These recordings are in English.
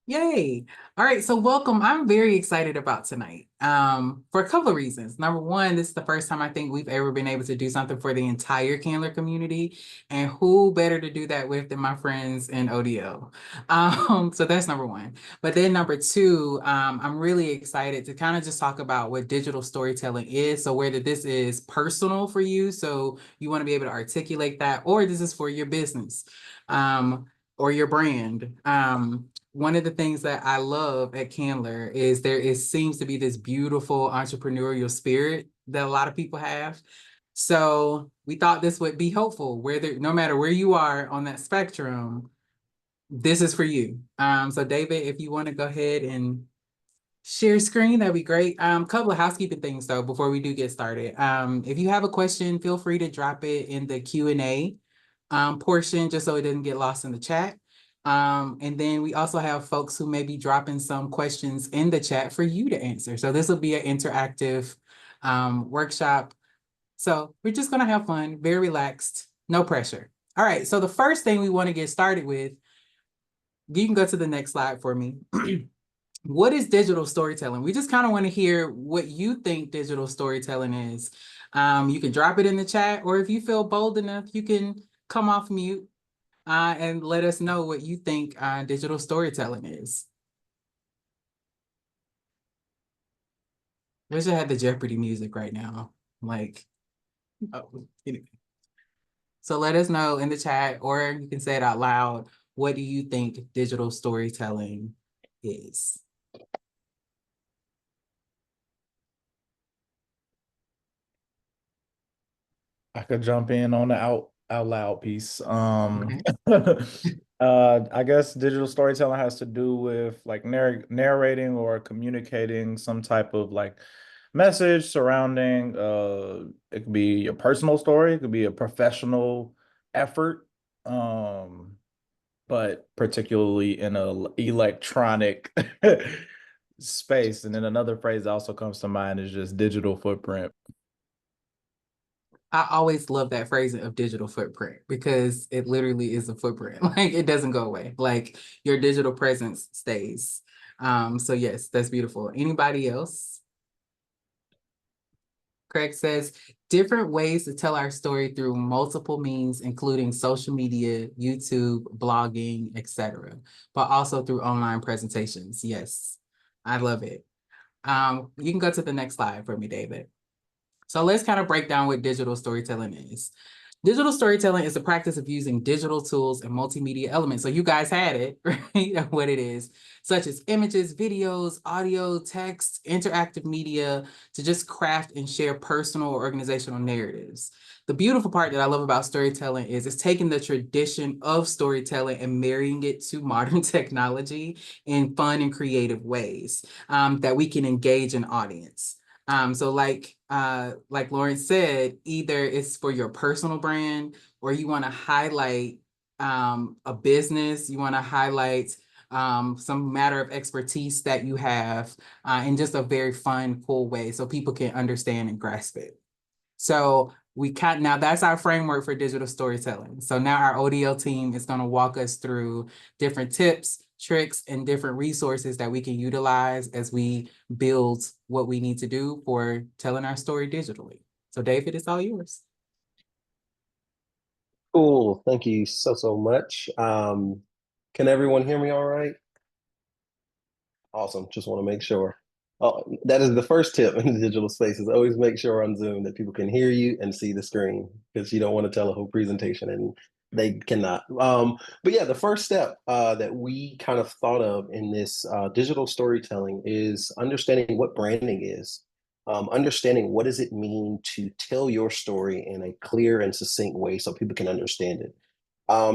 Yay. All right, so welcome. I'm very excited about tonight for a couple of reasons. Number one, this is the first time I think we've ever been able to do something for the entire Candler community. And who better to do that with than my friends in ODO? So that's number one. But then number two, I'm really excited to kind of just talk about what digital storytelling is. So whether this is personal for you, so you want to be able to articulate that, or this is for your business. Or your brand. One of the things that I love at Candler is seems to be this beautiful entrepreneurial spirit that a lot of people have. So we thought this would be helpful, no matter where you are on that spectrum, this is for you. So David, if you want to go ahead and share screen, that'd be great. Couple of housekeeping things though before we do get started. If you have a question, feel free to drop it in the Q&A portion just so it doesn't get lost in the chat. And then we also have folks who may be dropping some questions in the chat for you to answer. So this will be an interactive workshop. So we're just going to have fun, very relaxed, no pressure. All right, so the first thing we want to get started with, you can go to the next slide for me. What is digital storytelling? We just kind of want to hear what you think digital storytelling is. You can drop it in the chat, or if you feel bold enough, you can come off mute and let us know what you think digital storytelling is. Wish I had the Jeopardy music right now. Like, oh, anyway. So let us know in the chat, or you can say it out loud. What do you think digital storytelling is? I could jump in on the out loud piece. Okay. I guess digital storytelling has to do with like narrating or communicating some type of like message surrounding it could be a personal story, it could be a professional effort, but particularly in a electronic space. And then another phrase that also comes to mind is just digital footprint. I always love that phrasing of digital footprint because it literally is a footprint. Like it doesn't go away. Like your digital presence stays. So yes, that's beautiful. Anybody else? Craig says, different ways to tell our story through multiple means, including social media, YouTube, blogging, etc., but also through online presentations. Yes, I love it. You can go to the next slide for me, David. So let's kind of break down what digital storytelling is. Digital storytelling is the practice of using digital tools and multimedia elements. So you guys had it, right? What it is, such as images, videos, audio, text, interactive media, to just craft and share personal or organizational narratives. The beautiful part that I love about storytelling is it's taking the tradition of storytelling and marrying it to modern technology in fun and creative ways that we can engage an audience. So like Lawrence said, either it's for your personal brand or you want to highlight a business, you want to highlight some matter of expertise that you have in just a very fun, cool way so people can understand and grasp it. So now that's our framework for digital storytelling. So now our ODL team is going to walk us through different tips, tricks, and different resources that we can utilize as we build what we need to do for telling our story digitally. So David, it's all yours. Cool. Thank you so much. Can everyone hear me all right? Awesome. Just want to make sure. Oh, that is the first tip in the digital space is always make sure on Zoom that people can hear you and see the screen because you don't want to tell a whole presentation and they cannot. But yeah, the first step that we kind of thought of in this digital storytelling is understanding what branding is. Understanding what does it mean to tell your story in a clear and succinct way so people can understand it.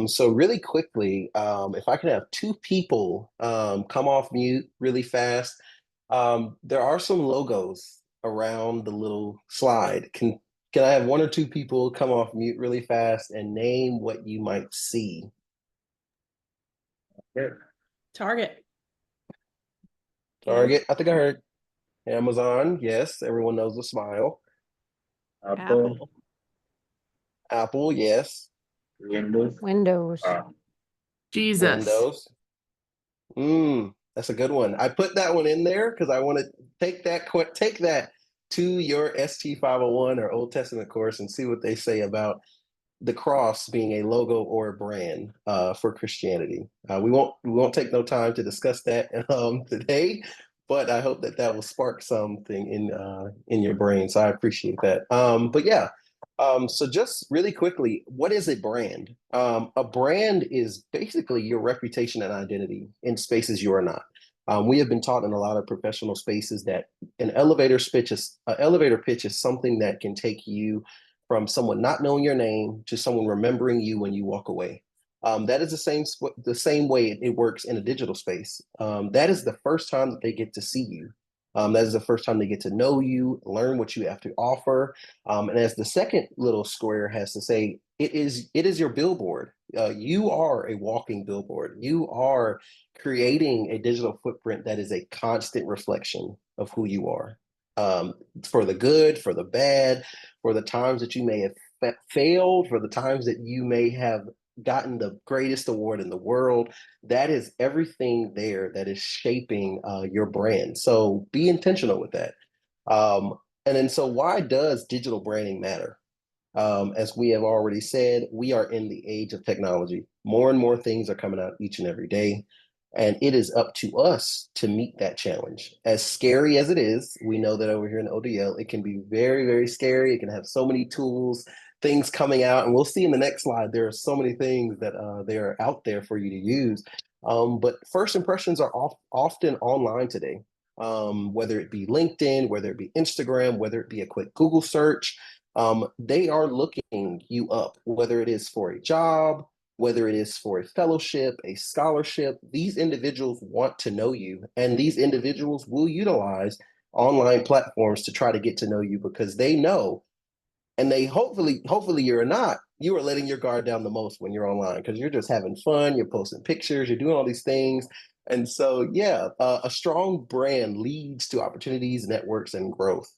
So really quickly, if I can have two people come off mute really fast. There are some logos around the little slide. Can I have one or two people come off mute really fast and name what you might see? Target. Target, I think I heard Amazon. Yes, everyone knows the smile. Apple. Apple, yes. Windows. Jesus. Windows. Mm. That's a good one. I put that one in there because I want to take that to your ST 501 or Old Testament course and see what they say about the cross being a logo or a brand for Christianity. We won't take no time to discuss that today, but I hope that that will spark something in your brain. So I appreciate that. But yeah, so just really quickly, what is a brand? A brand is basically your reputation and identity in spaces you are not. We have been taught in a lot of professional spaces that an elevator pitch is something that can take you from someone not knowing your name to someone remembering you when you walk away. That is the same way it works in a digital space. That is the first time that they get to see you. That is the first time they get to know you, learn what you have to offer. And as the second little square has to say, it is your billboard. You are a walking billboard. You are creating a digital footprint that is a constant reflection of who you are. For the good, for the bad, for the times that you may have failed, for the times that you may have gotten the greatest award in the world. That is everything there that is shaping your brand. So be intentional with that. And then, so why does digital branding matter? As we have already said, we are in the age of technology. More and more things are coming out each and every day. And it is up to us to meet that challenge. As scary as it is, we know that over here in ODL, it can be very, very scary. It can have so many tools, things coming out. And we'll see in the next slide, there are so many things that they are out there for you to use. But first impressions are often online today, whether it be LinkedIn, whether it be Instagram, whether it be a quick Google search. They are looking you up, whether it is for a job, whether it is for a fellowship, a scholarship. These individuals want to know you, and these individuals will utilize online platforms to try to get to know you because they know, and they hopefully you are letting your guard down the most when you're online because you're just having fun, you're posting pictures, you're doing all these things. And so, yeah, a strong brand leads to opportunities, networks, and growth.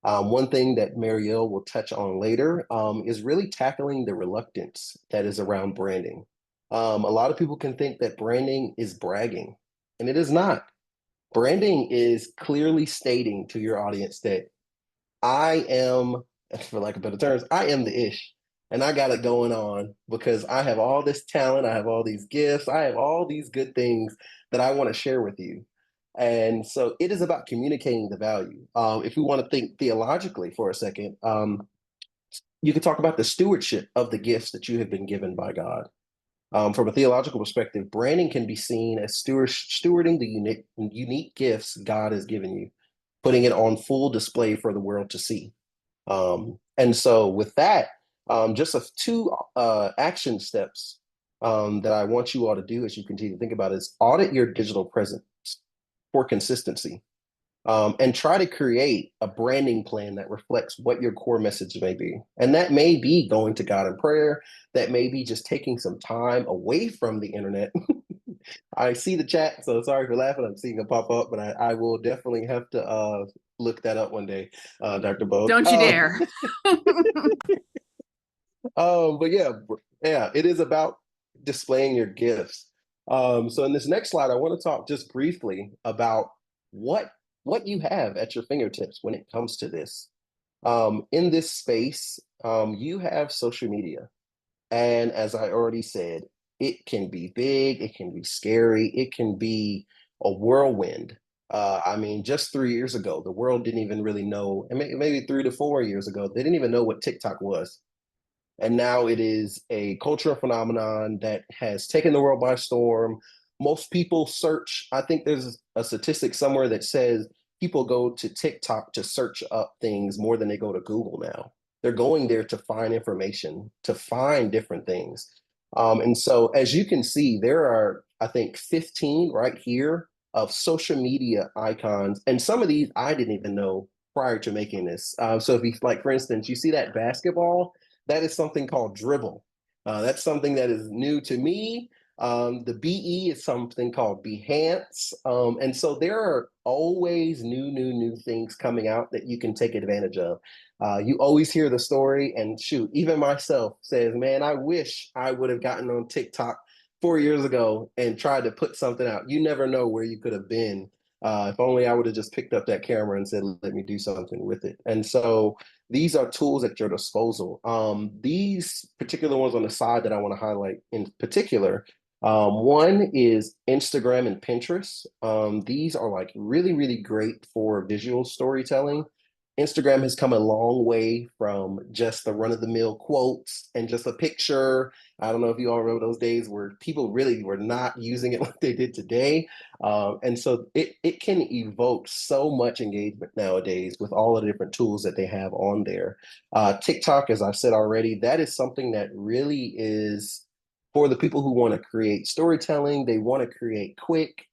One thing that Marielle will touch on later is really tackling the reluctance that is around branding. A lot of people can think that branding is bragging, and it is not. Branding is clearly stating to your audience that I am, for lack of better terms, I am the ish. And I got it going on because I have all this talent, I have all these gifts, I have all these good things that I want to share with you. And so it is about communicating the value. If we want to think theologically for a second, you could talk about the stewardship of the gifts that you have been given by God. From a theological perspective, branding can be seen as stewarding the unique gifts God has given you, putting it on full display for the world to see. And so, with that, just two action steps that I want you all to do as you continue to think about is audit your digital presence for consistency. And try to create a branding plan that reflects what your core message may be. And that may be going to God in prayer, that may be just taking some time away from the internet. I see the chat, so sorry for laughing. I'm seeing it pop up, but I will definitely have to look that up one day, Dr. Bo. Don't you dare. But yeah, it is about displaying your gifts. So in this next slide, I want to talk just briefly about what you have at your fingertips when it comes to this. In this space, you have social media. And as I already said, it can be big, it can be scary, it can be a whirlwind. I mean, just 3 years ago, the world didn't even really know, and maybe 3 to 4 years ago, they didn't even know what TikTok was. And now it is a cultural phenomenon that has taken the world by storm. Most people search, I think there's a statistic somewhere that says people go to TikTok to search up things more than they go to Google now. They're going there to find information, to find different things. And so, as you can see, there are, I think, 15 right here of social media icons. And some of these I didn't even know prior to making this. So, if you, like, for instance, you see that basketball, that is something called Dribble. That's something that is new to me. The BE is something called Behance. And so there are always new things coming out that you can take advantage of. You always hear the story, and shoot, even myself says, man, I wish I would have gotten on TikTok 4 years ago and tried to put something out, you never know where you could have been. If only I would have just picked up that camera and said, let me do something with it. And so these are tools at your disposal. These particular ones on the side that I want to highlight in particular, one is Instagram and Pinterest. These are like really, really great for visual storytelling. Instagram has come a long way from just the run-of-the-mill quotes and just a picture. I don't know if you all remember those days where people really were not using it like they did today. And so it can evoke so much engagement nowadays with all of the different tools that they have on there. TikTok, as I've said already, that is something that really is for the people who want to create storytelling. They want to create quick,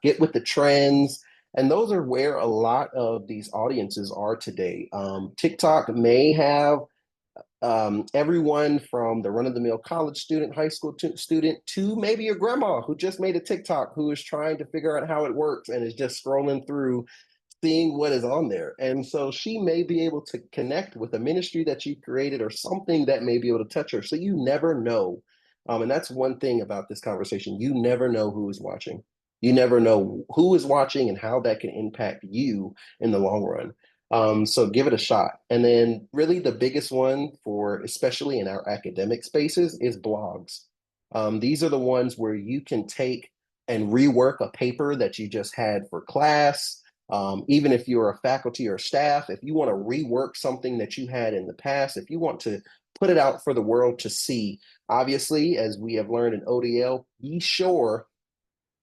get with the trends. And those are where a lot of these audiences are today. TikTok may have everyone from the run-of-the-mill college student, high school student, to maybe your grandma who just made a TikTok, who is trying to figure out how it works and is just scrolling through, seeing what is on there. And so she may be able to connect with a ministry that you created or something that may be able to touch her. So you never know. And that's one thing about this conversation. You never know who is watching. You never know who is watching and how that can impact you in the long run. So give it a shot. And then really the biggest one for, especially in our academic spaces, is blogs. These are the ones where you can take and rework a paper that you just had for class. Even if you're a faculty or staff, if you want to rework something that you had in the past, if you want to put it out for the world to see, obviously, as we have learned in ODL, be sure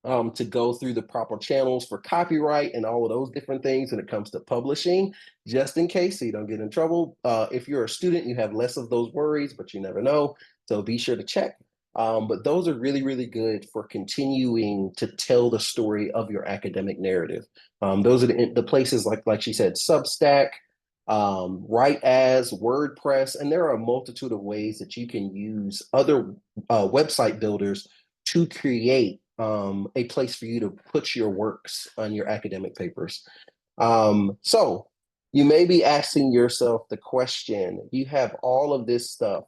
to go through the proper channels for copyright and all of those different things when it comes to publishing, just in case so you don't get in trouble. If you're a student, you have less of those worries, but you never know. So be sure to check. But those are really, really good for continuing to tell the story of your academic narrative. Those are the places like she said, Substack, Write As, WordPress, and there are a multitude of ways that you can use other website builders to create a place for you to put your works on your academic papers. So you may be asking yourself the question, you have all of this stuff.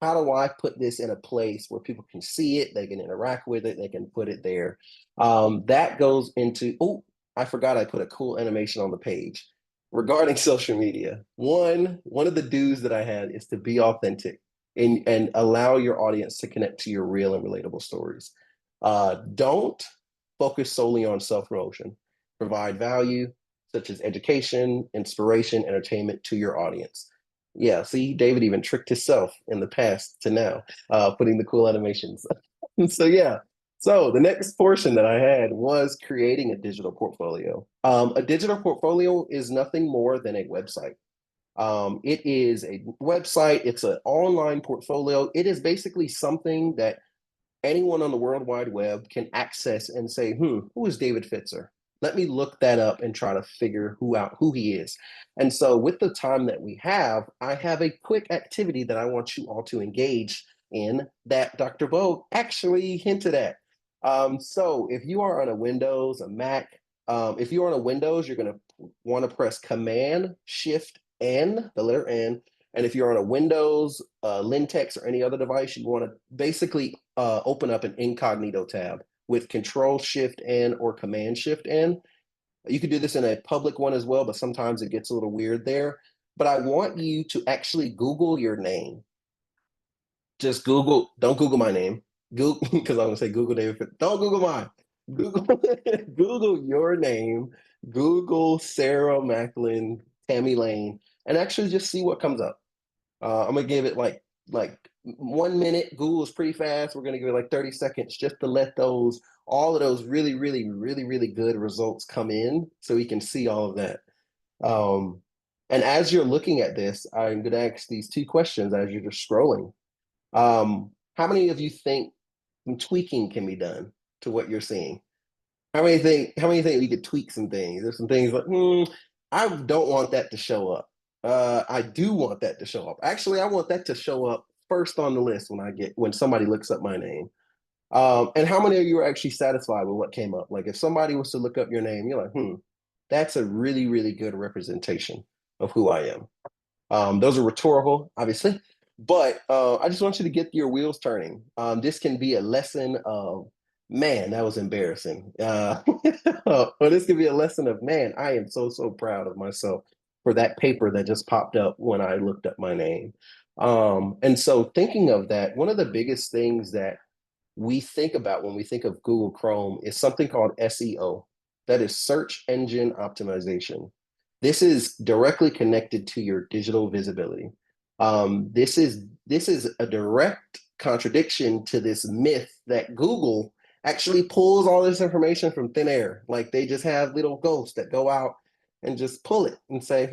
How do I put this in a place where people can see it, they can interact with it, they can put it there? That goes into, oh, I forgot I put a cool animation on the page. Regarding social media, one of the do's that I had is to be authentic and allow your audience to connect to your real and relatable stories. Don't focus solely on self-promotion. Provide value, such as education, inspiration, entertainment to your audience. Yeah, see, David even tricked himself in the past to now, putting the cool animations. So yeah, so the next portion that I had was creating a digital portfolio. A digital portfolio is nothing more than a website. It is a website, it's an online portfolio. It is basically something that anyone on the World Wide Web can access and say, who is David Fitzer? Let me look that up and try to figure who he is. And so with the time that we have, I have a quick activity that I want you all to engage in that Dr. Bo actually hinted at. So if you are on a Windows, a Mac, if you're on a Windows, you're going to want to press Command Shift N, the letter N. And if you're on a Windows, Lintex, or any other device, you want to basically open up an incognito tab with Control Shift N or Command Shift N. You could do this in a public one as well, but sometimes it gets a little weird there. But I want you to actually Google your name. Just Google, don't Google my name. Google, because I'm going to say Google David. Don't Google mine. Google, Google your name. Google Sarah Macklin, Tammy Lane, and actually just see what comes up. I'm gonna give it like 1 minute. Google is pretty fast. We're gonna give it like 30 seconds just to let all of those really, really, really, really good results come in so we can see all of that. And as you're looking at this, I'm gonna ask these two questions as you're just scrolling. How many of you think some tweaking can be done to what you're seeing? How many think we could tweak some things? There's some things like, I don't want that to show up. I do want that to show up. Actually, I want that to show up first on the list when somebody looks up my name. And how many of you are actually satisfied with what came up? Like if somebody was to look up your name, you're like, that's a really, really good representation of who I am. Those are rhetorical, obviously. But I just want you to get your wheels turning. This can be a lesson of, man, that was embarrassing. Or this could be a lesson of, man, I am so, so proud of myself for that paper that just popped up when I looked up my name. And so thinking of that, one of the biggest things that we think about when we think of Google Chrome is something called SEO. That is search engine optimization. This is directly connected to your digital visibility. This is a direct contradiction to this myth that Google actually pulls all this information from thin air. Like they just have little ghosts that go out and just pull it and say,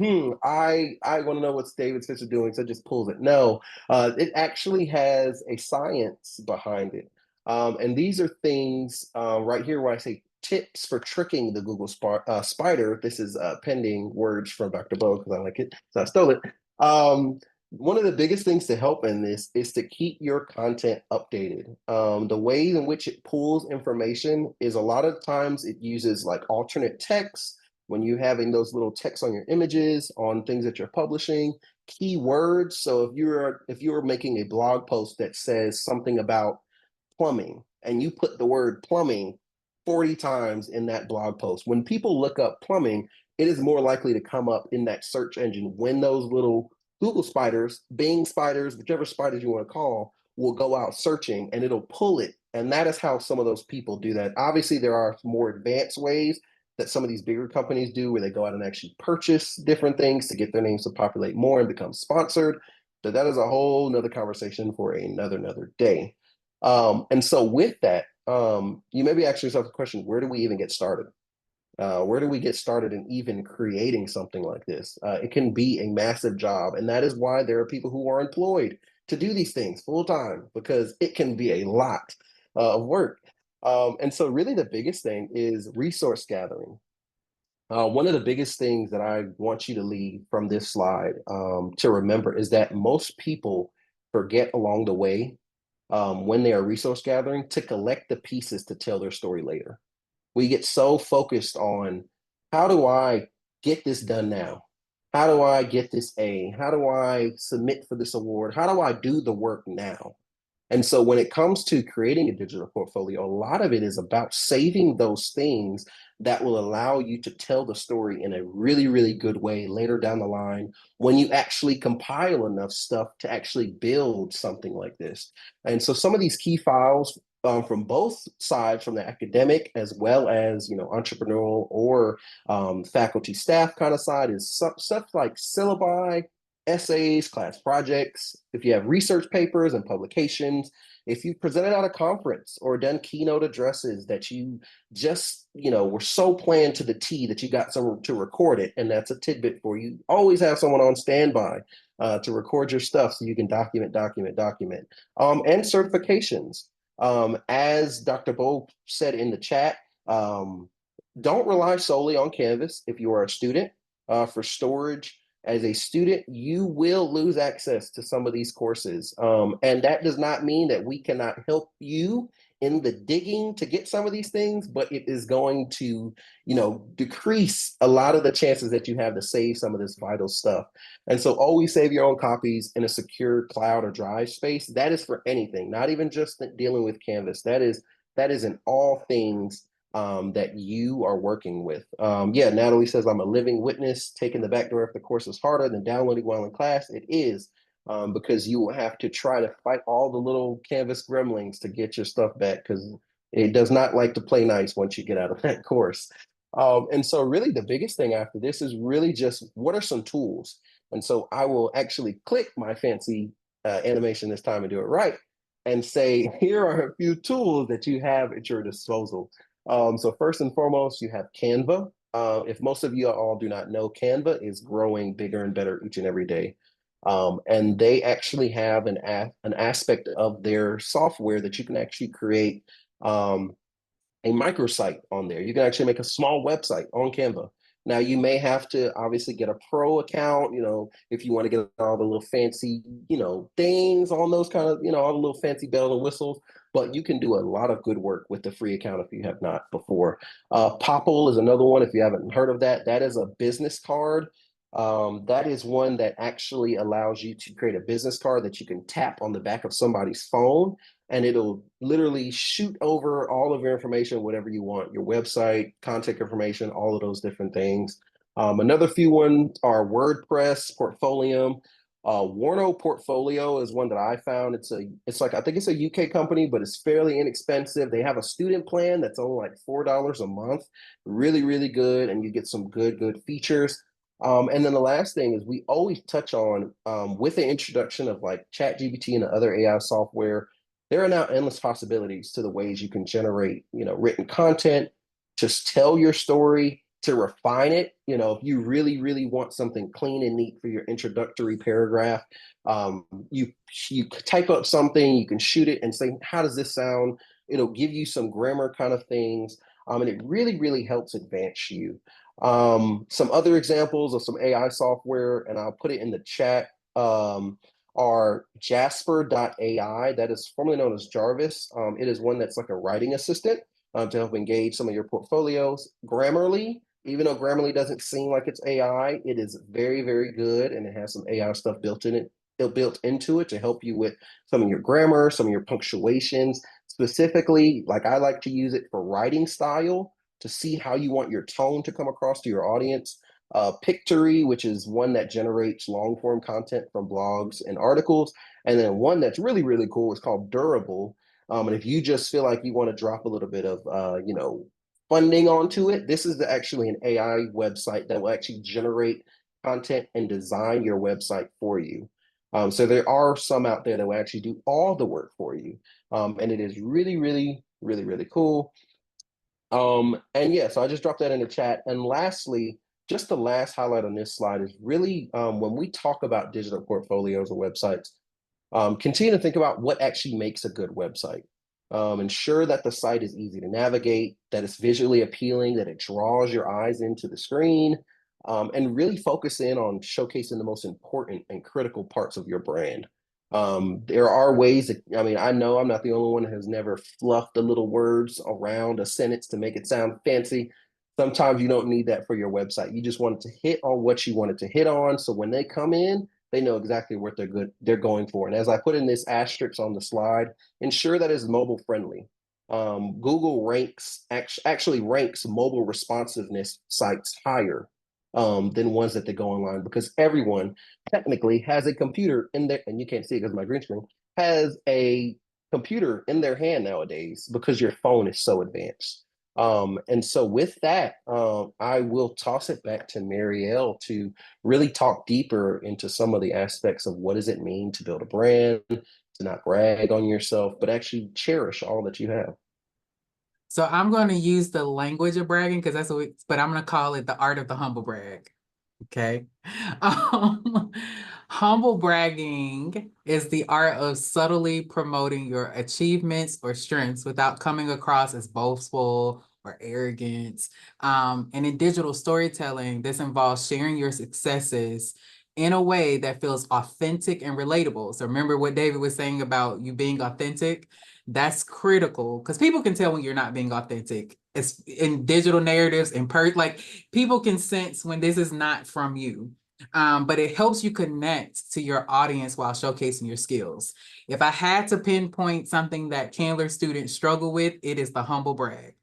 I want to know what David Fitch is doing, so just pulls it. No, it actually has a science behind it. And these are things right here where I say tips for tricking the Google spider. This is pending words from Dr. Bo because I like it, so I stole it. One of the biggest things to help in this is to keep your content updated. The way in which it pulls information is a lot of times it uses like alternate text when you're having those little text on your images, on things that you're publishing, keywords. So if you're making a blog post that says something about plumbing and you put the word plumbing 40 times in that blog post, when people look up plumbing, it is more likely to come up in that search engine when those little Google spiders, Bing spiders, whichever spiders you want to call, will go out searching and it'll pull it. And that is how some of those people do that. Obviously, there are more advanced ways that some of these bigger companies do where they go out and actually purchase different things to get their names to populate more and become sponsored. But that is a whole nother conversation for another day. And so with that, you may be asking yourself the question, where do we even get started? Where do we get started in even creating something like this? It can be a massive job. And that is why there are people who are employed to do these things full time, because it can be a lot of work. And so really the biggest thing is resource gathering. One of the biggest things that I want you to leave from this slide to remember is that most people forget along the way when they are resource gathering to collect the pieces to tell their story later. We get so focused on how do I get this done now? How do I get this A? How do I submit for this award? How do I do the work now? And so when it comes to creating a digital portfolio, a lot of it is about saving those things that will allow you to tell the story in a really, really good way later down the line when you actually compile enough stuff to actually build something like this. And so some of these key files from both sides, from the academic as well as entrepreneurial or faculty staff kind of side, is stuff like syllabi, essays, class projects, if you have research papers and publications, if you presented at a conference or done keynote addresses that you just, were so planned to the T that you got someone to record it, and that's a tidbit for you. Always have someone on standby to record your stuff so you can document. And certifications. As Dr. Bo said in the chat, don't rely solely on Canvas if you are a student for storage. As a student, you will lose access to some of these courses. And that does not mean that we cannot help you in the digging to get some of these things, but it is going to, decrease a lot of the chances that you have to save some of this vital stuff. And so always save your own copies in a secure cloud or drive space. That is for anything, not even just dealing with Canvas. That is in all things that you are working with. Yeah, Natalie says, I'm a living witness. Taking the back door if the course is harder than downloading while in class. It is, because you will have to try to fight all the little Canvas gremlins to get your stuff back, because it does not like to play nice once you get out of that course. And so really the biggest thing after this is really just, what are some tools? And so I will actually click my fancy animation this time and do it right and say, here are a few tools that you have at your disposal. So first and foremost, you have Canva. If most of you all do not know, Canva is growing bigger and better each and every day. And they actually have an aspect of their software that you can actually create a microsite on there. You can actually make a small website on Canva. Now, you may have to obviously get a pro account, if you want to get all the little fancy, things on those kind of, all the little fancy bells and whistles, but you can do a lot of good work with the free account if you have not before. Popple is another one, if you haven't heard of that. That is a business card That is one that actually allows you to create a business card that you can tap on the back of somebody's phone, and it'll literally shoot over all of your information, whatever you want, your website, contact information, all of those different things. Another few ones are WordPress, Portfolio. Warno Portfolio is one that I found. It's like, I think it's a UK company, but it's fairly inexpensive. They have a student plan that's only like $4 a month. Really, really good, and you get some good features. And then the last thing is we always touch on with the introduction of like ChatGPT and the other AI software, there are now endless possibilities to the ways you can generate, written content, just tell your story, to refine it. If you really, really want something clean and neat for your introductory paragraph, you type up something, you can shoot it and say, how does this sound? It'll give you some grammar kind of things. And it really, really helps advance you. Some other examples of some AI software, and I'll put it in the chat, are Jasper.ai, that is formerly known as Jarvis. It is one that's like a writing assistant to help engage some of your portfolios. Grammarly, even though Grammarly doesn't seem like it's AI, it is very, very good, and it has some AI stuff built into it to help you with some of your grammar, some of your punctuations. Specifically, like I like to use it for writing style to see how you want your tone to come across to your audience. Pictory, which is one that generates long form content from blogs and articles. And then one that's really, really cool is called Durable. And if you just feel like you want to drop a little bit of, funding onto it, this is actually an AI website that will actually generate content and design your website for you. So there are some out there that will actually do all the work for you. And it is really, really, really, really cool. And yeah, so I just dropped that in the chat. And lastly, just the last highlight on this slide is really when we talk about digital portfolios or websites, continue to think about what actually makes a good website. Ensure that the site is easy to navigate, that it's visually appealing, that it draws your eyes into the screen, and really focus in on showcasing the most important and critical parts of your brand. There are ways that, I know I'm not the only one that has never fluffed the little words around a sentence to make it sound fancy. Sometimes you don't need that for your website. You just want it to hit on what you want it to hit on. So when they come in, they know exactly what they're going for. And as I put in this asterisk on the slide, ensure that it's mobile friendly. Google actually ranks mobile responsiveness sites higher than ones that they go online, because everyone technically has a computer in there, and you can't see it because of my green screen, has a computer in their hand nowadays because your phone is so advanced. And so with that, I will toss it back to Marielle to really talk deeper into some of the aspects of what does it mean to build a brand, to not brag on yourself, but actually cherish all that you have. So I'm going to use the language of bragging because that's but I'm going to call it the art of the humble brag. Okay. Humble bragging is the art of subtly promoting your achievements or strengths without coming across as boastful or arrogant. And in digital storytelling, this involves sharing your successes in a way that feels authentic and relatable. So remember what David was saying about you being authentic? That's critical because people can tell when you're not being authentic. It's in digital narratives and like people can sense when this is not from you. But it helps you connect to your audience while showcasing your skills. If I had to pinpoint something that Candler students struggle with, it is the humble brag.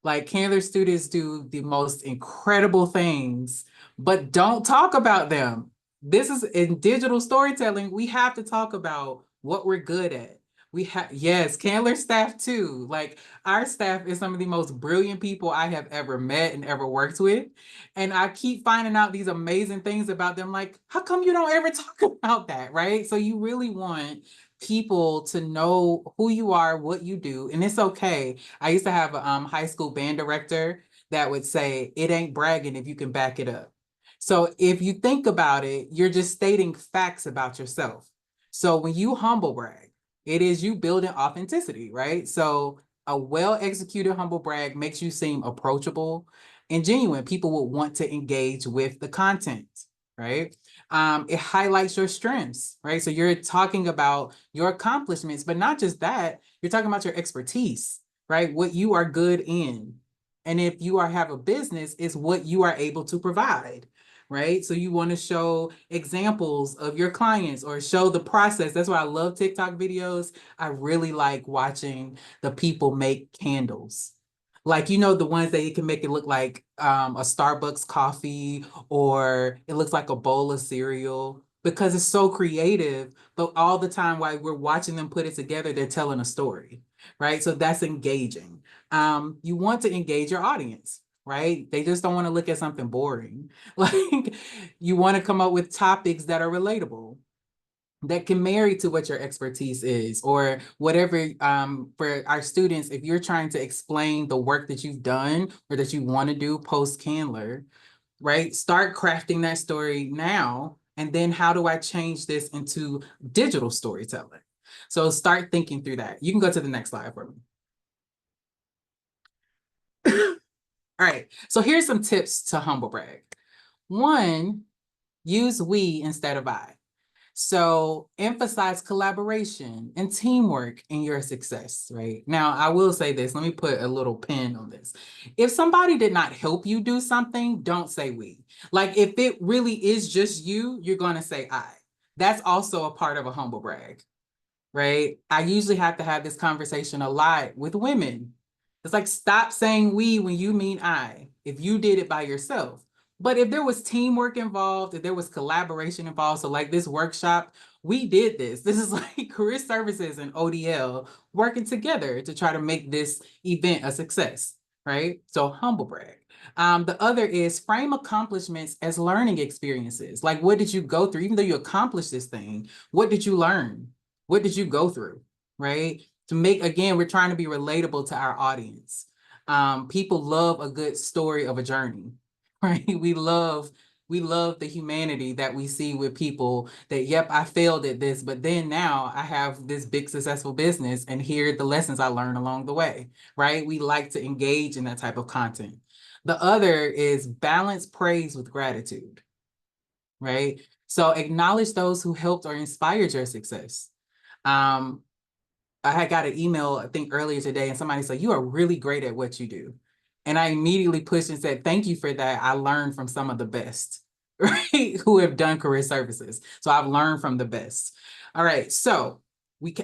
Like Candler students do the most incredible things, but don't talk about them. This is in digital storytelling. We have to talk about what we're good at. We have, yes, Candler staff too. Like our staff is some of the most brilliant people I have ever met and ever worked with. And I keep finding out these amazing things about them. Like, how come you don't ever talk about that? Right. So you really want people to know who you are, what you do, and it's okay. I used to have a high school band director that would say, it ain't bragging if you can back it up. So if you think about it, you're just stating facts about yourself. So when you humble brag, it is you building authenticity, right? So a well-executed humble brag makes you seem approachable and genuine. People will want to engage with the content, right? It highlights your strengths, right? So you're talking about your accomplishments, but not just that, you're talking about your expertise, right? What you are good in. And if you have a business, it's what you are able to provide, right? So you want to show examples of your clients or show the process. That's why I love TikTok videos. I really like watching the people make candles. Like, the ones that you can make it look like a Starbucks coffee, or it looks like a bowl of cereal, because it's so creative. But all the time while we're watching them put it together, they're telling a story, right? So that's engaging. You want to engage your audience, right? They just don't want to look at something boring. Like, you want to come up with topics that are relatable, that can marry to what your expertise is, or whatever. For our students, if you're trying to explain the work that you've done or that you want to do post Candler, right? Start crafting that story now. And then how do I change this into digital storytelling? So start thinking through that. You can go to the next slide for me. All right, so here's some tips to humble brag. One, use we instead of I. So emphasize collaboration and teamwork in your success, right? Now, I will say this, let me put a little pin on this. If somebody did not help you do something, don't say we. Like, if it really is just you, you're going to say I. That's also a part of a humble brag, right? I usually have to have this conversation a lot with women. It's like, stop saying we when you mean I, if you did it by yourself. But if there was teamwork involved, if there was collaboration involved, so like this workshop, we did this. This is like career services and ODL working together to try to make this event a success, right? So humble brag. The other is frame accomplishments as learning experiences. Like, what did you go through? Even though you accomplished this thing, what did you learn? What did you go through, right? To make, again, we're trying to be relatable to our audience. People love a good story of a journey, right? We love the humanity that we see with people that, yep, I failed at this, but then now I have this big successful business and here are the lessons I learned along the way, right? We like to engage in that type of content. The other is balance praise with gratitude, right? So acknowledge those who helped or inspired your success. I had got an email, I think earlier today, and somebody said, you are really great at what you do. And I immediately pushed and said, thank you for that. I learned from some of the best, right, who have done career services. So I've learned from the best. All right, so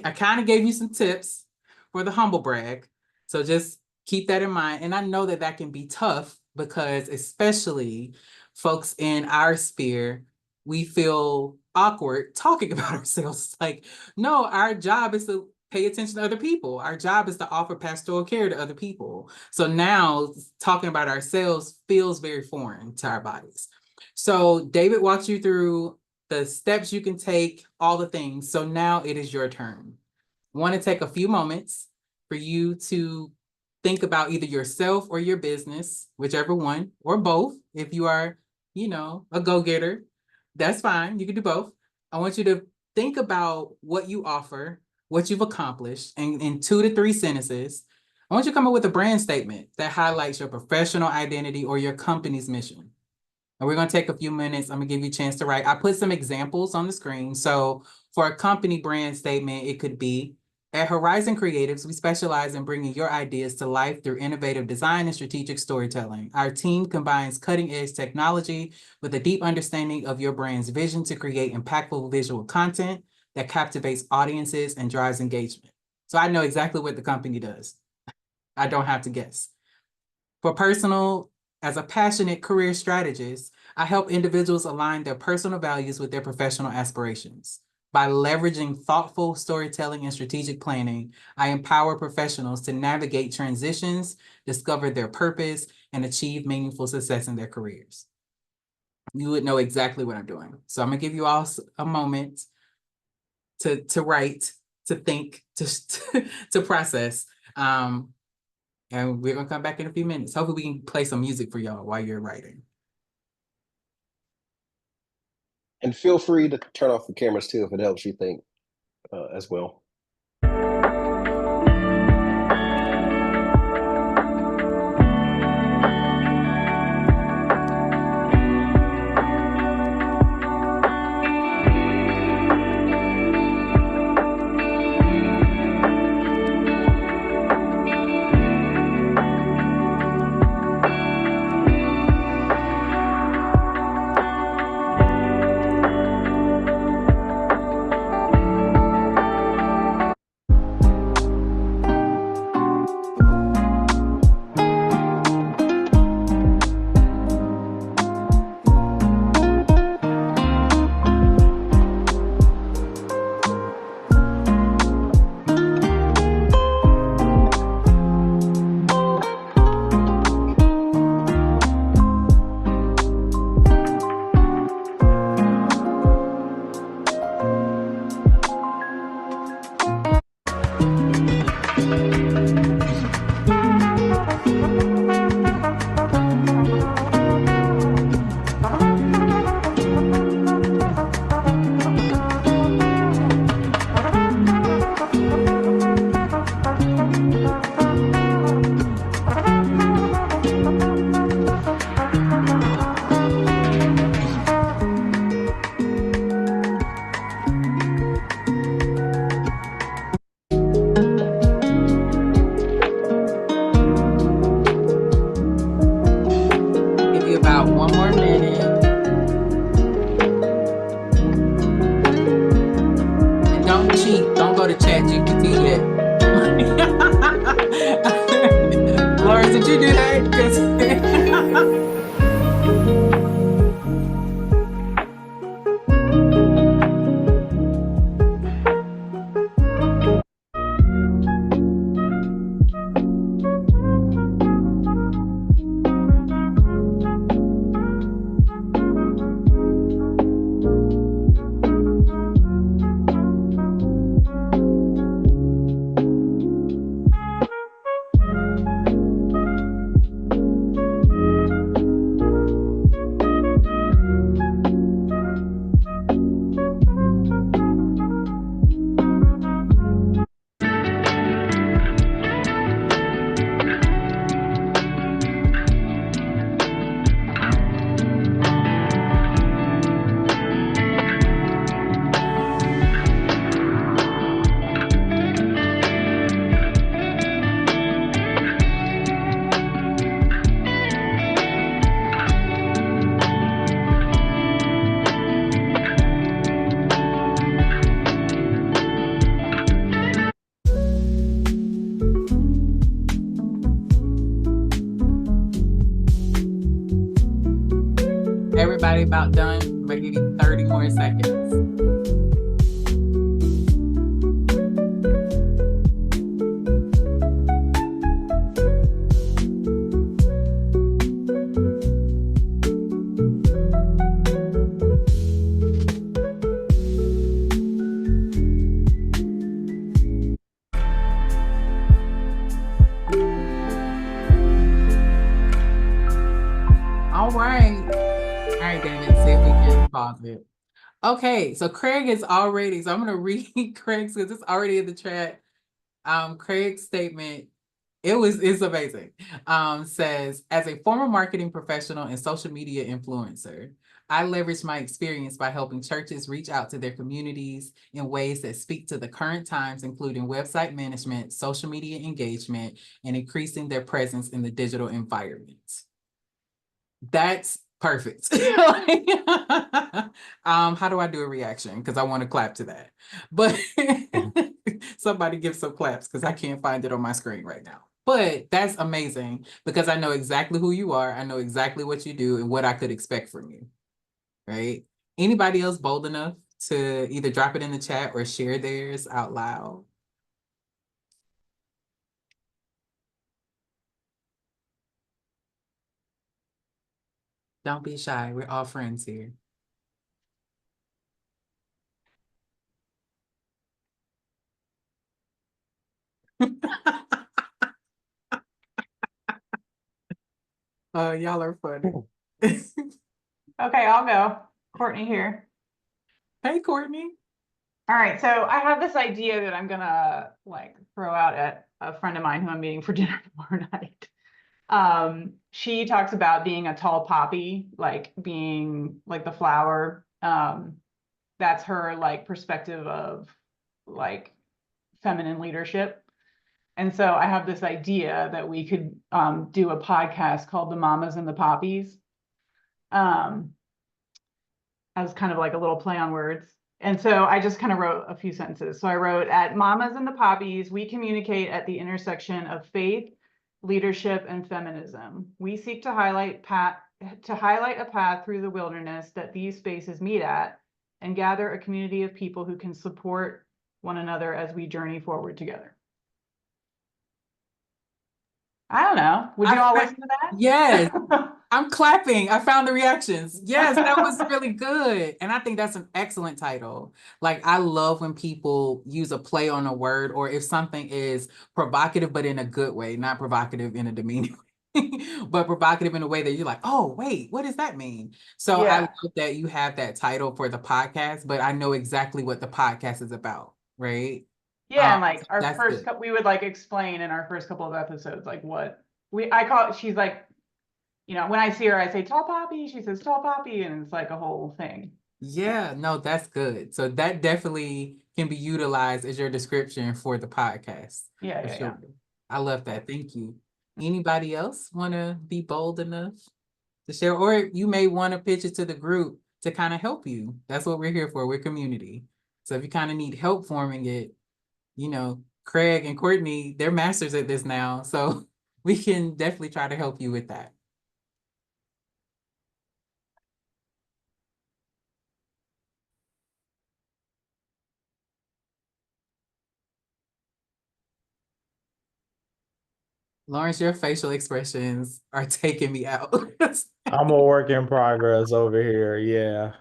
I kind of gave you some tips for the humble brag. So just keep that in mind. And I know that that can be tough because especially folks in our sphere, we feel awkward talking about ourselves. It's like, no, our job is to pay attention to other people. Our job is to offer pastoral care to other people. So now talking about ourselves feels very foreign to our bodies. So David walked you through the steps you can take, all the things. So now it is your turn. I want to take a few moments for you to think about either yourself or your business, whichever one, or both. If you are, a go-getter, that's fine. You can do both. I want you to think about what you offer, what you've accomplished, and in 2 to 3 sentences, I want you to come up with a brand statement that highlights your professional identity or your company's mission. And we're going to take a few minutes. I'm going to give you a chance to write. I put some examples on the screen. So for a company brand statement, it could be, at Horizon Creatives, we specialize in bringing your ideas to life through innovative design and strategic storytelling. Our team combines cutting-edge technology with a deep understanding of your brand's vision to create impactful visual content that captivates audiences and drives engagement. So I know exactly what the company does. I don't have to guess. For personal, as a passionate career strategist, I help individuals align their personal values with their professional aspirations. By leveraging thoughtful storytelling and strategic planning, I empower professionals to navigate transitions, discover their purpose, and achieve meaningful success in their careers. You would know exactly what I'm doing. So I'm gonna give you all a moment to write, to think, to process. And we're gonna come back in a few minutes. Hopefully we can play some music for y'all while you're writing. And feel free to turn off the cameras too if it helps you think as well. you do that? 'Cause- Everybody about done. Maybe 30 more seconds. All right. All right, David, see if we can pause it. Okay, so Craig is already, so I'm gonna read Craig's because it's already in the chat. Craig's statement, it's amazing. Says, as a former marketing professional and social media influencer, I leverage my experience by helping churches reach out to their communities in ways that speak to the current times, including website management, social media engagement, and increasing their presence in the digital environment. That's perfect. How do I do a reaction? Because I want to clap to that. But somebody give some claps because I can't find it on my screen right now. But that's amazing because I know exactly who you are. I know exactly what you do and what I could expect from you. Right? Anybody else bold enough to either drop it in the chat or share theirs out loud? Don't be shy. We're all friends here. Y'all are funny. Okay, I'll go. Courtney here. Hey, Courtney. All right, so I have this idea that I'm gonna like throw out at a friend of mine who I'm meeting for dinner tomorrow night. She talks about being a tall poppy, like being like the flower. That's her like perspective of like feminine leadership. And so I have this idea that we could do a podcast called The Mamas and the Poppies. As kind of like a little play on words. And so I just kind of wrote a few sentences. So I wrote, at Mamas and the Poppies, we communicate at the intersection of faith, leadership, and feminism. We seek to highlight a path through the wilderness that these spaces meet at and gather a community of people who can support one another as we journey forward together. I don't know. Would you all listen to that? Yes. I'm clapping. I found the reactions. Yes, that was really good. And I think that's an excellent title. Like, I love when people use a play on a word or if something is provocative, but in a good way, not provocative in a demeaning way, but provocative in a way that you're like, oh, wait, what does that mean? So I love that you have that title for the podcast, but I know exactly what the podcast is about, right? Yeah, and like our that's first good. we would like explain in our first couple of episodes, like what I call it, she's like, you know, when I see her, I say tall poppy, she says tall poppy, and it's like a whole thing. Yeah, no, that's good. So that definitely can be utilized as your description for the podcast. Yeah, for yeah, sure. yeah. I love that. Thank you. Anybody else want to be bold enough to share? Or you may want to pitch it to the group to kind of help you. That's what we're here for. We're community. So if you kind of need help forming it, you know, Craig and Courtney, they're masters at this now. So we can definitely try to help you with that. Lawrence, your facial expressions are taking me out. I'm a work in progress over here. Yeah.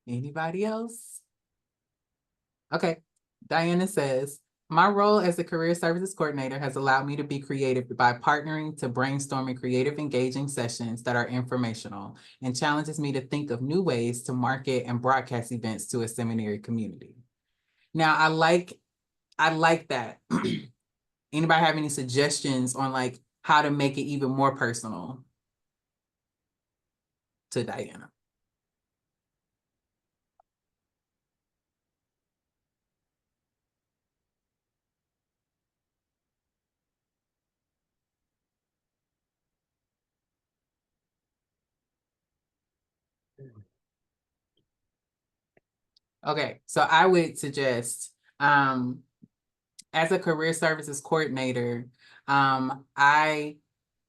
Anybody else? Okay. Diana says, my role as a career services coordinator has allowed me to be creative by partnering to brainstorming creative, engaging sessions that are informational and challenges me to think of new ways to market and broadcast events to a seminary community. Now, I like that. Anybody have any suggestions on like how to make it even more personal to Diana? Okay, so I would suggest, as a career services coordinator, I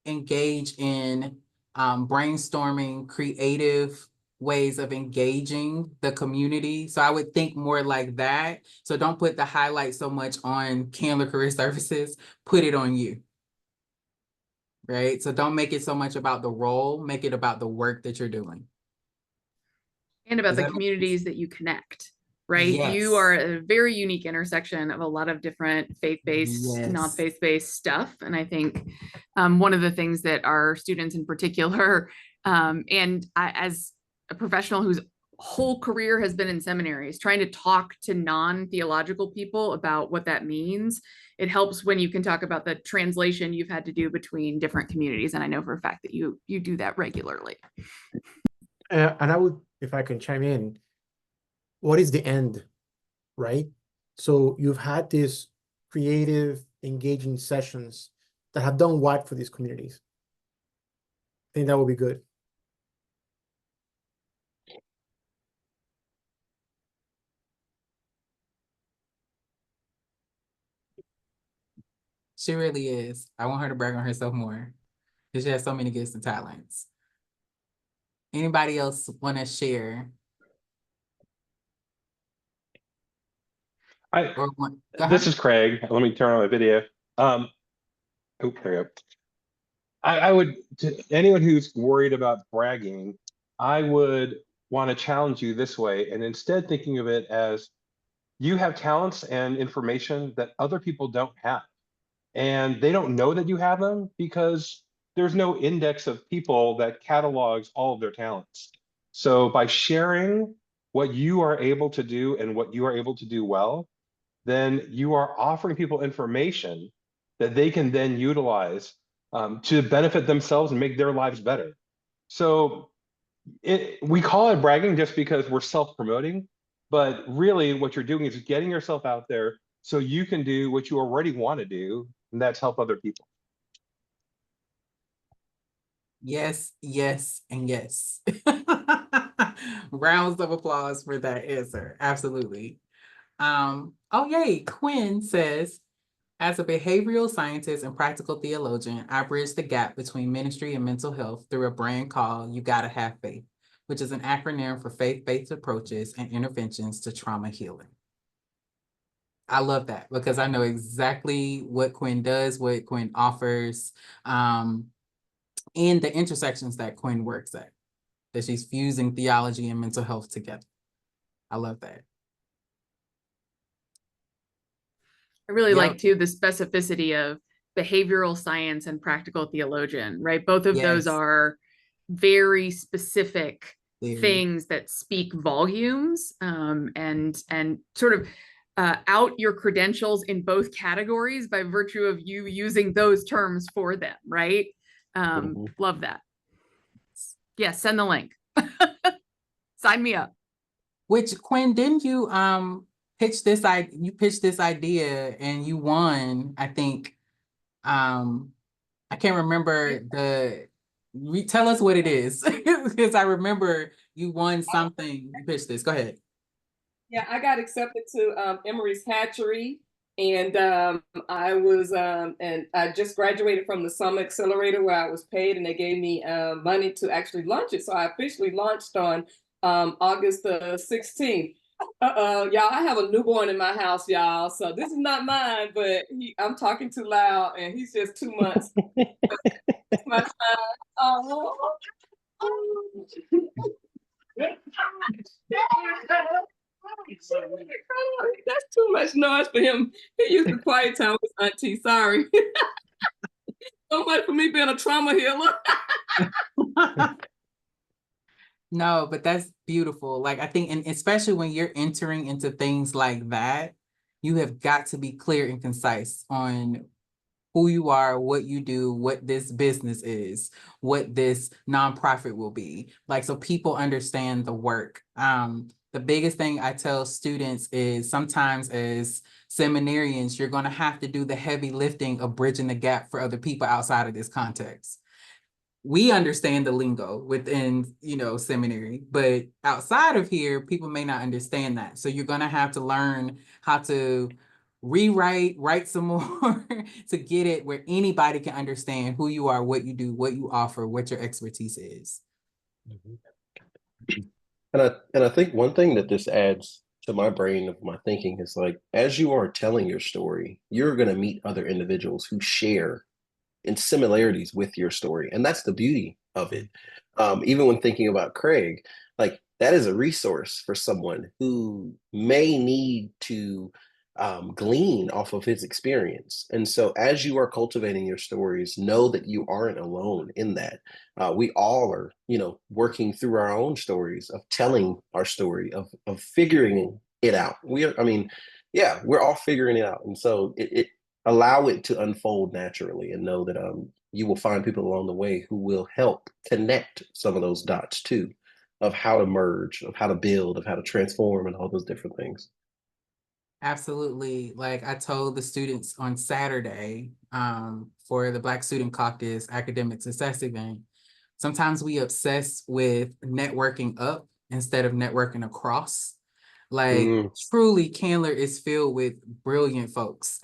engage in brainstorming creative ways of engaging the community. So I would think more like that. So don't put the highlight so much on Candler Career Services, put it on you. Right? So don't make it so much about the role, make it about the work that you're doing. And about Does the that make sense? communities that you connect, right? Yes. You are a very unique intersection of a lot of different faith-based, Yes. non-faith-based stuff. And I think one of the things that our students in particular, and I, as a professional whose whole career has been in seminaries, trying to talk to non-theological people about what that means, it helps when you can talk about the translation you've had to do between different communities. And I know for a fact that you do that regularly. And I would, if I can chime in, what is the end, right? So you've had these creative, engaging sessions that have done what for these communities? I think that would be good. She really is. I want her to brag on herself more because she has so many gifts and talents. Anybody else want to share? This is Craig. Let me turn on my video. Oh, there we go. I would, to anyone who's worried about bragging, I would want to challenge you this way, and instead thinking of it as you have talents and information that other people don't have. And they don't know that you have them because there's no index of people that catalogs all of their talents. So by sharing what you are able to do and what you are able to do well, then you are offering people information that they can then utilize to benefit themselves and make their lives better. So we call it bragging just because we're self-promoting, but really what you're doing is getting yourself out there so you can do what you already want to do, and that's help other people. Yes, yes, and yes. Rounds of applause for that answer. Absolutely. Oh, yay. Quinn says, as a behavioral scientist and practical theologian, I bridge the gap between ministry and mental health through a brand called You Gotta Have Faith, which is an acronym for faith-based approaches and interventions to trauma healing. I love that because I know exactly what Quinn does, what Quinn offers, and the intersections that Quinn works at, that she's fusing theology and mental health together. I love that. I really like too the specificity of behavioral science and practical theologian, right? Both of those are very specific things that speak volumes, and sort of out your credentials in both categories by virtue of you using those terms for them, right? Love that. Yeah, send the link. Sign me up. Which, Quinn, didn't you pitch this idea and you won, I think. I can't remember tell us what it is. Because I remember you won something. You pitched this. Go ahead. Yeah, I got accepted to Emory's Hatchery And and I just graduated from the Summer Accelerator where I was paid, and they gave me money to actually launch it. So I officially launched on August the 16th. Y'all, I have a newborn in my house, y'all. So this is not mine, but I'm talking too loud, and he's just 2 months. It's my time. Oh. That's too much noise for him. He used to quiet time with auntie. Sorry. So much for me being a trauma healer. No, but that's beautiful. Like, I think, and especially when you're entering into things like that, you have got to be clear and concise on who you are, what you do, what this business is, what this nonprofit will be. Like, so people understand the work. The biggest thing I tell students is sometimes as seminarians, you're going to have to do the heavy lifting of bridging the gap for other people outside of this context. We understand the lingo within, seminary, but outside of here, people may not understand that. So you're going to have to learn how to write some more to get it where anybody can understand who you are, what you do, what you offer, what your expertise is. And I think one thing that this adds to my brain of my thinking is like, as you are telling your story, you're going to meet other individuals who share in similarities with your story. And that's the beauty of it. Even when thinking about Craig, like that is a resource for someone who may need to glean off of his experience. And so as you are cultivating your stories, know that you aren't alone in that. We all are, working through our own stories of telling our story, of figuring it out. We're all figuring it out. And so it allow it to unfold naturally, and know that you will find people along the way who will help connect some of those dots too, of how to merge, of how to build, of how to transform, and all those different things. Absolutely. Like I told the students on Saturday for the Black Student Caucus Academic Success event, sometimes we obsess with networking up instead of networking across. Like truly Candler is filled with brilliant folks.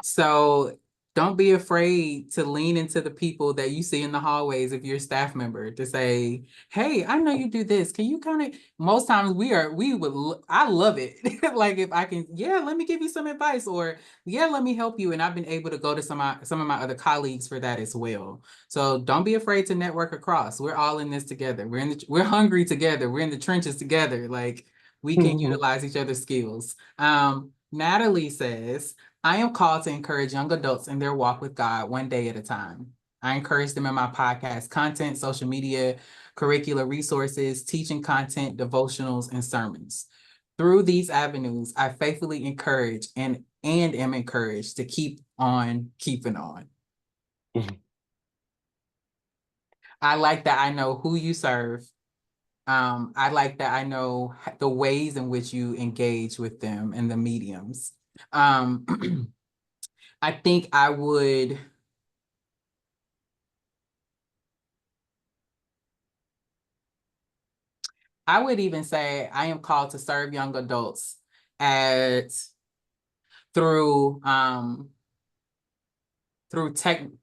So don't be afraid to lean into the people that you see in the hallways if you're a staff member to say, hey, I know you do this. Can you kind of, most times I love it. Like if I can, let me give you some advice, or let me help you. And I've been able to go to some of my other colleagues for that as well. So don't be afraid to network across. We're all in this together. We're hungry together. We're in the trenches together. Like we can utilize each other's skills. Natalie says, I am called to encourage young adults in their walk with God one day at a time. I encourage them in my podcast content, social media, curricular resources, teaching content, devotionals, and sermons. Through these avenues, I faithfully encourage and am encouraged to keep on keeping on. I like that I know who you serve. I like that I know the ways in which you engage with them and the mediums. I think I would even say I am called to serve young adults through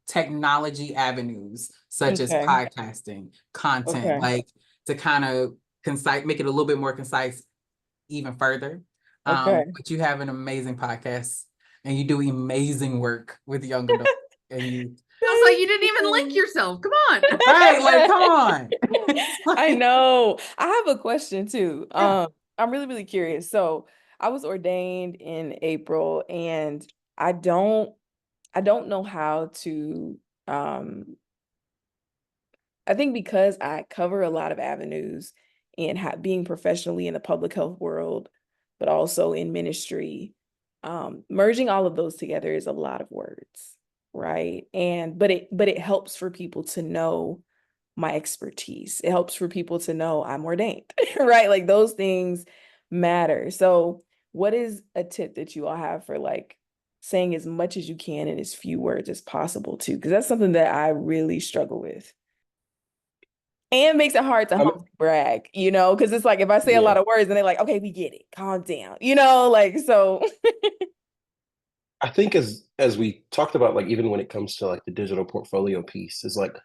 technology avenues such as podcasting, content, like to kind of make it a little bit more concise even further. But you have an amazing podcast and you do amazing work with young adults. And you feels like you didn't even link yourself. Come on. Right, like come on. I know. I have a question too. I'm really, really curious. So I was ordained in April, and I don't know how to I think because I cover a lot of avenues and being professionally in the public health world, but also in ministry, merging all of those together is a lot of words, right? But it helps for people to know my expertise. It helps for people to know I'm ordained, right? Like those things matter. So what is a tip that you all have for like saying as much as you can in as few words as possible too? Because that's something that I really struggle with. And makes it hard to brag, because it's like if I say a lot of words and they're like, okay, we get it, calm down, like so. I think as we talked about, like even when it comes to like the digital portfolio piece, is like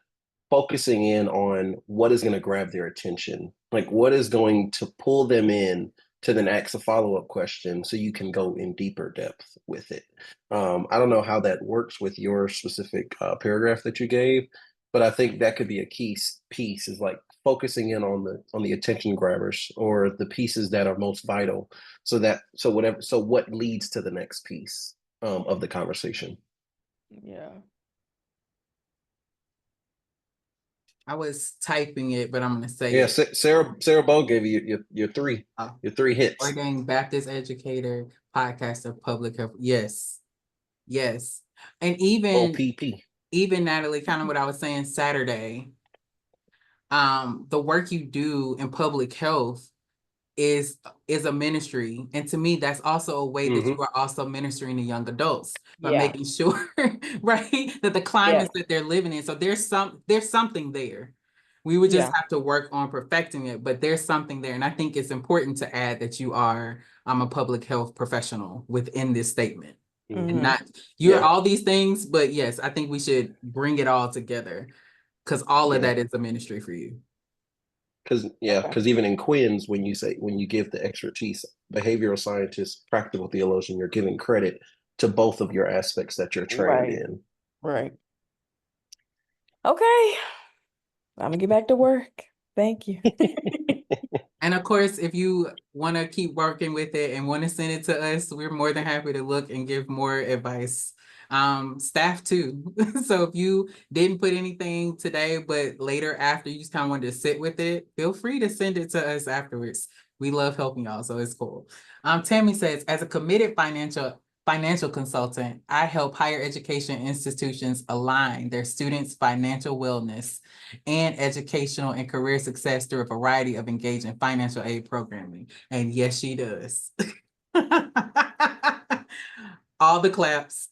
focusing in on what is going to grab their attention, like what is going to pull them in to then ask a follow-up question so you can go in deeper depth with it. I don't know how that works with your specific paragraph that you gave, but I think that could be a key piece is like focusing in on the attention grabbers or the pieces that are most vital so what leads to the next piece of the conversation. Yeah. I was typing it, but I'm gonna say Yeah, it. Sarah Bowe gave you your three hits. Ordained Baptist educator, podcaster, public health. Yes, yes, and OPP. even Natalie, kind of what I was saying Saturday. The work you do in public health is a ministry, and to me that's also a way that you are also ministering to young adults by making sure right that the climates that they're living in, so there's something there. We would just have to work on perfecting it, but there's something there, and I think it's important to add that you are a public health professional within this statement. And not you're all these things, but yes, I think we should bring it all together because all of that is a ministry for you. Because even in Quinn's, when you give the expertise, behavioral scientist, practical theologian, you're giving credit to both of your aspects that you're trained in. Right. Okay. I'm gonna get back to work. Thank you. And of course, if you want to keep working with it and want to send it to us, we're more than happy to look and give more advice. Staff too. So if you didn't put anything today, but later after you just kind of wanted to sit with it, feel free to send it to us afterwards. We love helping y'all, so it's cool. Tammy says, as a committed financial consultant, I help higher education institutions align their students' financial wellness and educational and career success through a variety of engaging financial aid programming. And yes, she does. All the claps.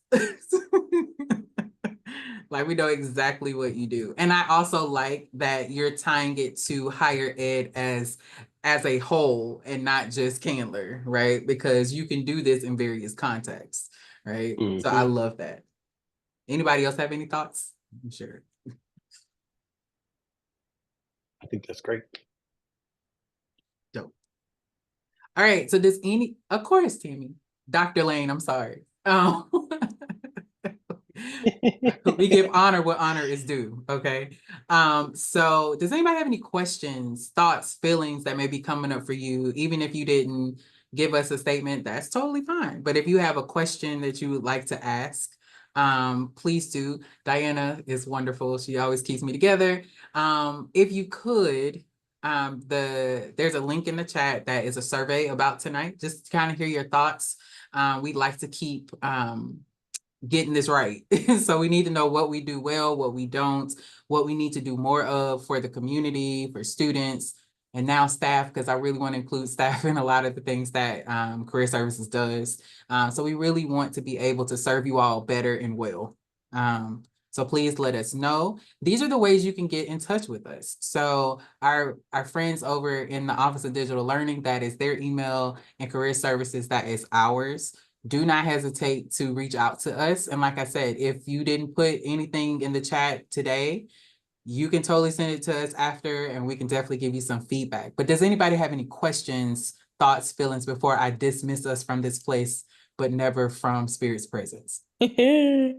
Like we know exactly what you do. And I also like that you're tying it to higher ed as a whole and not just Candler, right? Because you can do this in various contexts, right? So I love that. Anybody else have any thoughts? I'm sure. I think that's great. Dope. All right. So of course, Tammy, Dr. Lane, I'm sorry. We give honor what honor is due. Okay. So does anybody have any questions, thoughts, feelings that may be coming up for you? Even if you didn't give us a statement, that's totally fine. But if you have a question that you would like to ask, please do. Diana is wonderful. She always keeps me together. If you could, there's a link in the chat that is a survey about tonight, just to kind of hear your thoughts. We'd like to keep getting this right. So we need to know what we do well, what we don't, what we need to do more of for the community, for students, and now staff, because I really want to include staff in a lot of the things that Career Services does. So we really want to be able to serve you all better and well. So please let us know. These are the ways you can get in touch with us. So our friends over in the Office of Digital Learning, that is their email, and Career Services, that is ours. Do not hesitate to reach out to us. And like I said, if you didn't put anything in the chat today, you can totally send it to us after, and we can definitely give you some feedback. But does anybody have any questions, thoughts, feelings before I dismiss us from this place, but never from Spirit's presence? I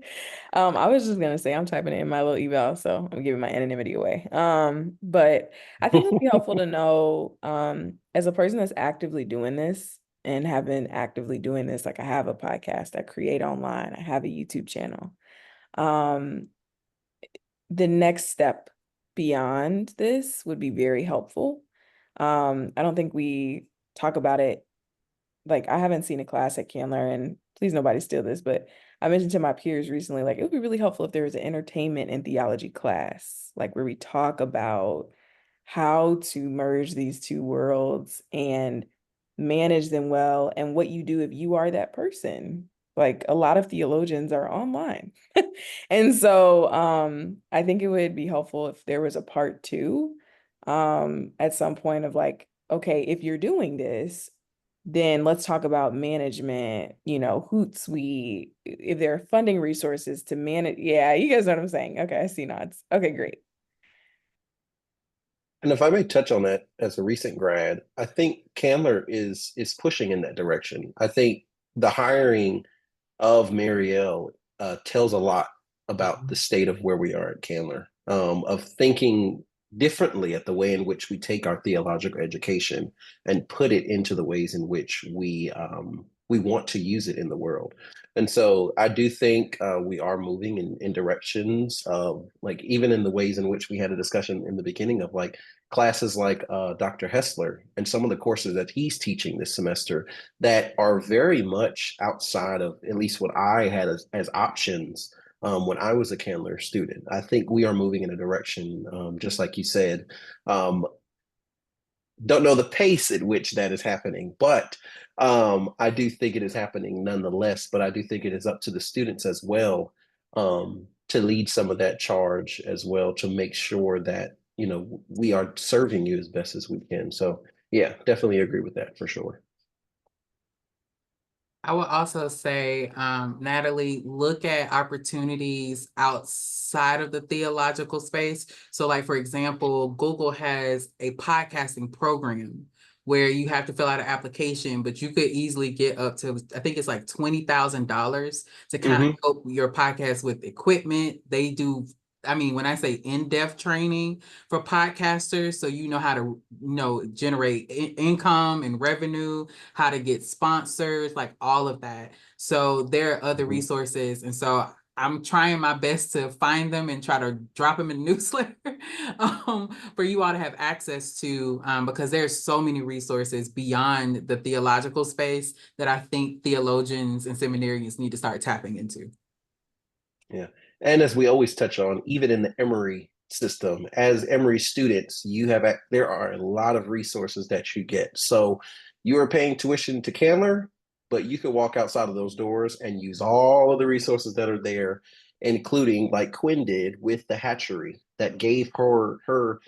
was just gonna say I'm typing it in my little eval, so I'm giving my anonymity away. But I think it'd be helpful to know, as a person that's actively doing this and have been actively doing this, like I have a podcast, I create online, I have a YouTube channel. The next step beyond this would be very helpful. I don't think we talk about it. Like, I haven't seen a class at Candler, and please nobody steal this, but I mentioned to my peers recently, like, it would be really helpful if there was an entertainment and theology class, like where we talk about how to merge these two worlds and manage them well, and what you do if you are that person. Like, a lot of theologians are online. And so I think it would be helpful if there was a part 2 at some point of like, okay, if you're doing this, Then let's talk about management, Hootsuite, if there are funding resources to manage. Yeah, you guys know what I'm saying. Okay, I see nods. Okay, great. And if I may touch on that as a recent grad, I think Candler is pushing in that direction. I think the hiring of Marielle tells a lot about the state of where we are at Candler, of thinking differently at the way in which we take our theological education and put it into the ways in which we want to use it in the world. And so I do think we are moving in directions of, like, even in the ways in which we had a discussion in the beginning of, like, classes like Dr. Hessler and some of the courses that he's teaching this semester that are very much outside of at least what I had as options when I was a Candler student. I think we are moving in a direction, just like you said. Don't know the pace at which that is happening, but I do think it is happening nonetheless. But I do think it is up to the students as well to lead some of that charge as well, to make sure that, we are serving you as best as we can. So yeah, definitely agree with that for sure. I would also say, Natalie, look at opportunities outside of the theological space. So, like, for example, Google has a podcasting program where you have to fill out an application, but you could easily get up to, I think it's like $20,000 to kind of help your podcast with equipment. They do, I mean, when I say in-depth training for podcasters, so you know how to, generate income and revenue, how to get sponsors, like all of that. So there are other resources. And so I'm trying my best to find them and try to drop them in the newsletter for you all to have access to, because there's so many resources beyond the theological space that I think theologians and seminarians need to start tapping into. Yeah. And as we always touch on, even in the Emory system, as Emory students, there are a lot of resources that you get. So you are paying tuition to Candler, but you could walk outside of those doors and use all of the resources that are there, including, like Quinn did with the hatchery that gave her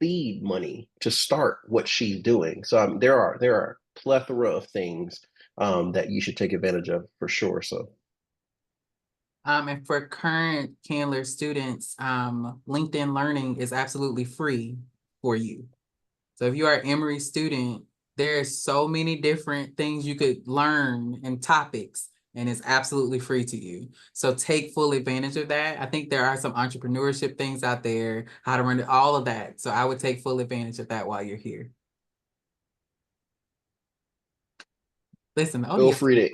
seed money to start what she's doing. So there are plethora of things that you should take advantage of for sure. So. And for current Candler students, LinkedIn Learning is absolutely free for you. So if you are an Emory student, there's so many different things you could learn and topics, and it's absolutely free to you. So take full advantage of that. I think there are some entrepreneurship things out there, how to run all of that. So I would take full advantage of that while you're here. Listen, Feel free to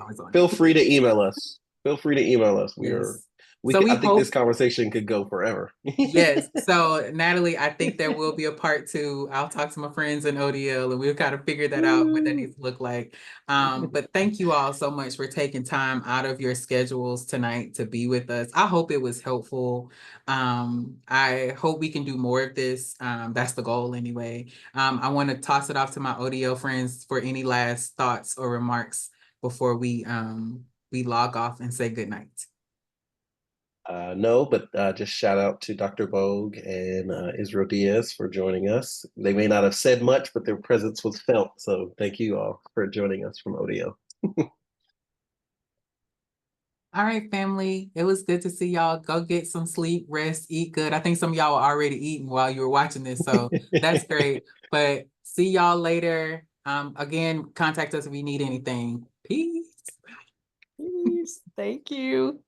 email us. Feel free to email us. I think this conversation could go forever. Yes. So Natalie, I think there will be a part 2. I'll talk to my friends in ODL and we'll kind of figure that out, what that needs to look like. But thank you all so much for taking time out of your schedules tonight to be with us. I hope it was helpful. I hope we can do more of this. That's the goal anyway. I want to toss it off to my ODL friends for any last thoughts or remarks before we log off and say good night. No, but just shout out to Dr. Vogue and Israel Diaz for joining us. They may not have said much, but their presence was felt. So thank you all for joining us from ODO. All right, family. It was good to see y'all. Go get some sleep, rest, eat good. I think some of y'all were already eating while you were watching this, so that's great. But see y'all later. Again, contact us if you need anything. Peace. Peace. Thank you.